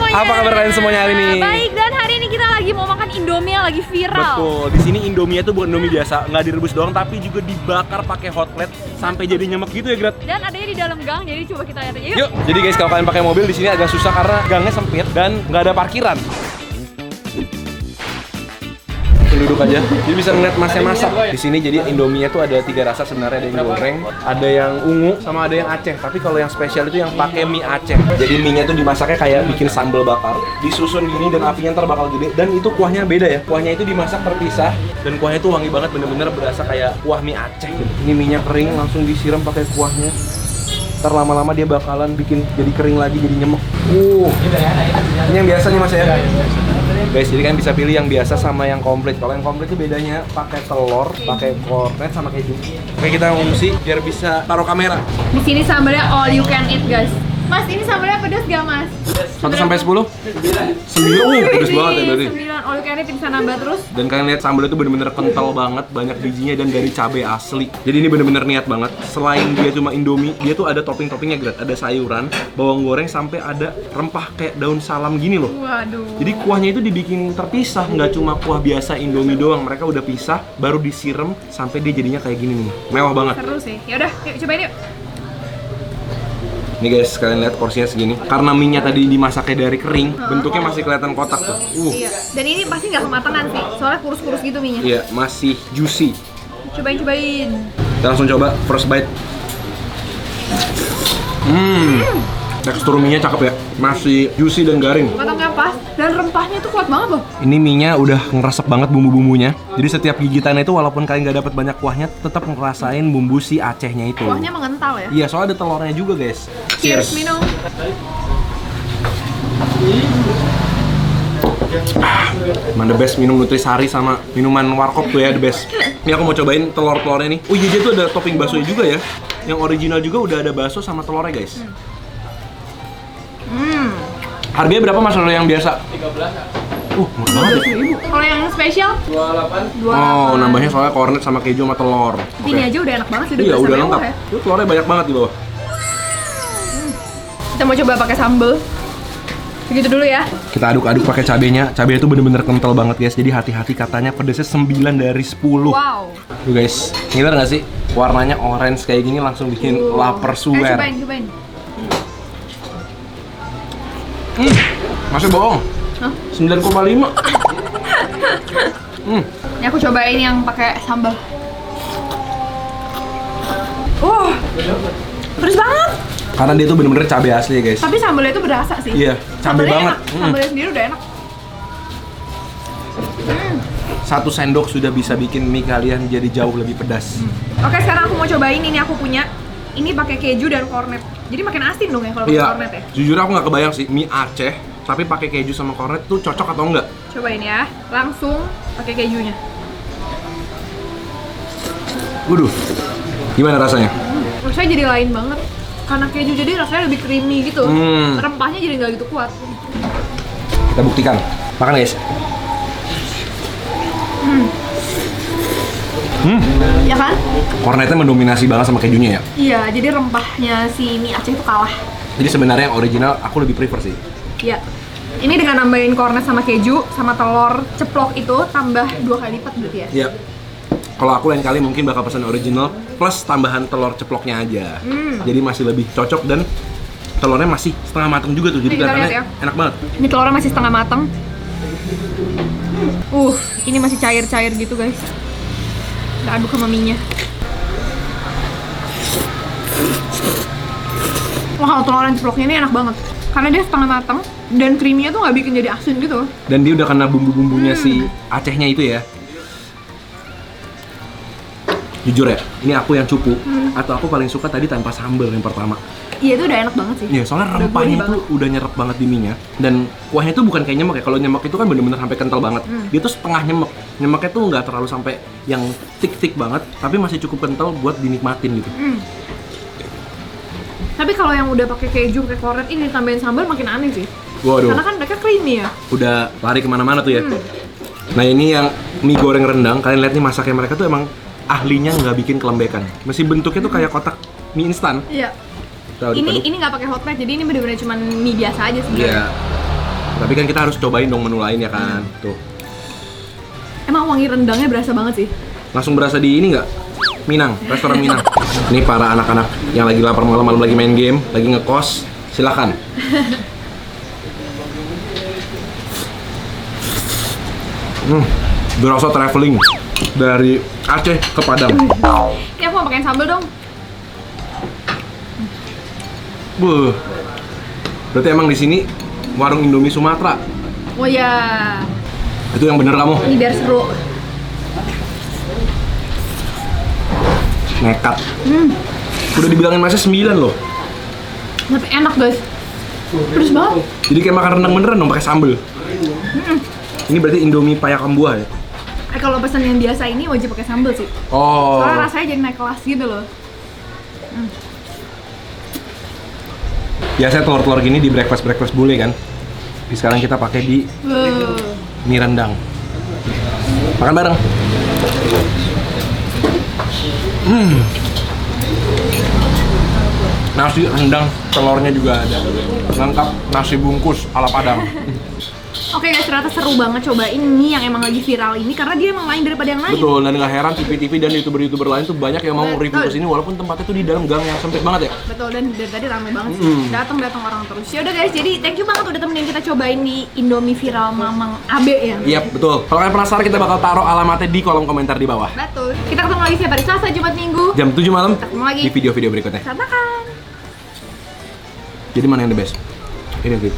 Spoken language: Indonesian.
semuanya. Apa kabar kalian semuanya hari ini? Baik, dan hari ini kita lagi mau makan Indomie yang lagi viral. Betul. Di sini Indomie itu bukan Indomie biasa, nggak direbus doang, tapi juga dibakar pakai hot plate sampai jadi nyemek gitu ya, Grat. Dan adanya di dalam gang, jadi coba kita lihat aja. Yuk. Jadi guys, kalau kalian pakai mobil di sini agak susah karena gangnya sempit dan nggak ada parkiran. Duduk aja, jadi bisa ngeliat masnya masak. Di sini jadi Indomie tuh ada 3 rasa sebenarnya, ada yang goreng, ada yang ungu, sama ada yang Aceh. Tapi kalau yang spesial itu yang pakai mie Aceh. Jadi mie-nya tuh dimasaknya kayak bikin sambal bakar, disusun gini dan apinya ntar bakal gede. Dan itu kuahnya beda ya, kuahnya itu dimasak terpisah dan kuahnya tuh wangi banget, bener-bener berasa kayak kuah mie Aceh gitu. Ini mie-nya kering, langsung disiram pakai kuahnya. Ntar lama-lama dia bakalan bikin jadi kering lagi, jadi nyemek. Ini yang biasa nih mas ya. Guys, jadi kan bisa pilih yang biasa sama yang komplit. Kalau yang komplit itu bedanya pakai telur, pakai kornet sama keju. Oke, kita ngungsi biar bisa taruh kamera. Di sini sambalnya all you can eat, guys. Mas, ini sambalnya pedas gak, Mas? 1 sampai 10? 9. Pedas banget ya berarti. 9 all you can eat, bisa nambah terus. Dan kalian lihat sambalnya tuh bener-bener kental banget, banyak bijinya dan dari cabai asli. Jadi ini bener-bener niat banget. Selain dia cuma Indomie, dia tuh ada topping-toppingnya, Grat. Ada sayuran, bawang goreng, sampai ada rempah kayak daun salam gini loh. Waduh. Jadi kuahnya itu dibikin terpisah, nggak cuma kuah biasa Indomie doang. Mereka udah pisah, baru disiram sampai dia jadinya kayak gini nih. Mewah banget. Seru sih. Yaudah, yuk cobain yuk. Nih guys, kalian lihat porsinya segini. Karena mie-nya tadi dimasaknya dari kering, bentuknya masih kelihatan kotak tuh. Iya. Dan ini pasti nggak kematangan sih, soalnya kurus-kurus gitu mie-nya. Iya, masih juicy. Cobain. Kita langsung coba first bite. Tekstur mie-nya cakep ya. Masih juicy dan garing. Matangnya pas, dan rempahnya tuh kuat banget loh. Ini mie-nya udah ngeresep banget bumbu-bumbunya. Jadi setiap gigitannya itu walaupun kalian nggak dapat banyak kuahnya, tetap ngerasain bumbu si Acehnya itu. Kuahnya mengental ya. Iya, soalnya ada telurnya juga guys. Cheers, minum. Emang the best minum nutrisari sama minuman warkop tuh ya, the best. Ini aku mau cobain telur-telurnya nih. Oh iya, dia tuh ada topping baksonya juga ya. Yang original juga udah ada bakso sama telurnya guys. Harganya berapa mas kalau yang biasa? 13. Murah banget ya. Kalau yang spesial? 28. Oh, nambahnya soalnya kornet sama keju sama telur. Tapi ini aja udah enak banget sih, Iya, berasa udah mewah lengkap. ya. Itu telurnya banyak banget di bawah. Kita mau coba pakai sambal. Segitu dulu ya. Kita aduk-aduk pakai cabenya. Cabenya itu bener-bener kental banget guys. Jadi hati-hati, katanya pedesnya 9 dari 10. Wow. Tuh guys, ngiler nggak sih? Warnanya orange kayak gini langsung bikin lapar suwer. Cobain. Masih bohong. Hah? 9,5. Ini aku cobain yang pakai sambal. Pedes banget. Karena dia tuh bener-bener cabai asli ya guys. Tapi sambalnya itu berasa sih. Iya, cabai Sambalnya banget. enak. Sambalnya sendiri udah enak. 1 sendok sudah bisa bikin mie kalian jadi jauh lebih pedas. Oke, sekarang aku mau cobain ini, aku punya. Ini pakai keju dan kornet. Jadi makin asin dong ya kalau pakai Iya, kornet ya. jujur aku nggak kebayang sih mie Aceh tapi pakai keju sama kornet tuh cocok atau enggak. Cobain ya. Langsung pakai kejunya. Waduh, gimana rasanya? Rasanya jadi lain banget. Karena keju jadi rasanya lebih creamy gitu. Rempahnya jadi nggak gitu kuat. Kita buktikan. Makan guys. Ya kan? Kornetnya mendominasi banget sama kejunya ya. Iya, jadi rempahnya si mie Aceh itu kalah. Jadi sebenarnya yang original aku lebih prefer sih. Iya. Ini dengan nambahin kornet sama keju sama telur ceplok itu tambah 2 kali lipat berarti ya? Iya. Kalau aku lain kali mungkin bakal pesan original plus tambahan telur ceploknya aja. Jadi masih lebih cocok dan telurnya masih setengah matang juga tuh. Jadi Nih, kita kelihatannya lihat ya. enak banget. Ini telurnya masih setengah matang. Ini masih cair-cair gitu guys. Kita aduk sama mie-nya. Wah, telur yang ceploknya ini enak banget. Karena dia setengah matang dan creamy-nya tuh nggak bikin jadi asin gitu. Dan dia udah kena bumbu-bumbunya si Acehnya itu ya. Jujur ya, ini aku yang cupu. Atau aku paling suka tadi tanpa sambal yang pertama. Iya, itu udah enak banget sih. Iya, soalnya Udah rempahnya gurih tuh udah nyerap banget di mie-nya. Dan kuahnya tuh bukan kayak nyemek ya. Kalau nyemek itu kan bener-bener sampai kental banget. Dia tuh setengah nyemek. Nyemeknya tuh nggak terlalu sampai yang thick banget, tapi masih cukup kental buat dinikmatin gitu. Tapi kalau yang udah pakai keju, pakai kornet ini ditambahin sambal makin aneh sih. Waduh, Karena kan mereka creamy ya. udah lari kemana-mana tuh ya. Nah ini yang mie goreng rendang, kalian lihat nih masaknya mereka tuh emang ahlinya nggak bikin kelembekan. Masih bentuknya tuh kayak kotak mie instan. Iya. Tuh, aduk-aduk. Ini nggak pakai hot plate, jadi ini bener-bener cuma mie biasa aja sebenarnya. Iya. Tapi kan kita harus cobain dong menu lain ya kan. Tuh. Emang wangi rendangnya berasa banget sih. Langsung berasa di ini nggak? Minang, restoran Minang. Ini para anak-anak yang lagi lapar malam-malam lagi main game, lagi ngekos, silakan. Berasa traveling dari Aceh ke Padang. Ini aku mau pakein sambal dong. Buh. Berarti emang di sini warung Indomie Sumatera. Oh ya, Itu yang bener kamu. ini biar seru. Nekat. Udah dibilangin masnya 9 loh. Tapi enak guys. Pedes banget. Jadi kayak makan rendang beneran dong pakai sambel. Ini berarti Indomie payakan buah ya? Kalau pesan yang biasa ini wajib pakai sambal sih. Oh. Soalnya rasanya jadi naik kelas gitu loh. Biasanya telur-telur gini di breakfast bule kan. Tapi sekarang kita pakai di mie rendang. Makan bareng. Nasi rendang, telurnya juga ada. Lengkap nasi bungkus ala Padang. Oke guys, ternyata seru banget cobain mie yang emang lagi viral ini karena dia emang lain daripada yang lain. Betul, dan nggak heran TV-TV dan YouTuber-YouTuber lain tuh banyak yang mau review Betul. kesini walaupun tempatnya tuh di dalam gang yang sempit banget ya. Betul, dan dari tadi ramai banget sih. Datang orang terus. Ya udah guys, jadi thank you banget udah temenin kita cobain di Indomie viral Mamang Abe ya. Iya, betul. Kalau kalian penasaran kita bakal taruh alamatnya di kolom komentar di bawah. Betul. Kita ketemu lagi setiap hari Selasa, Jumat, Minggu. Jam 7 malam Ketemu lagi di video-video berikutnya. Selamat makan. Jadi mana yang the best? Ini Fit.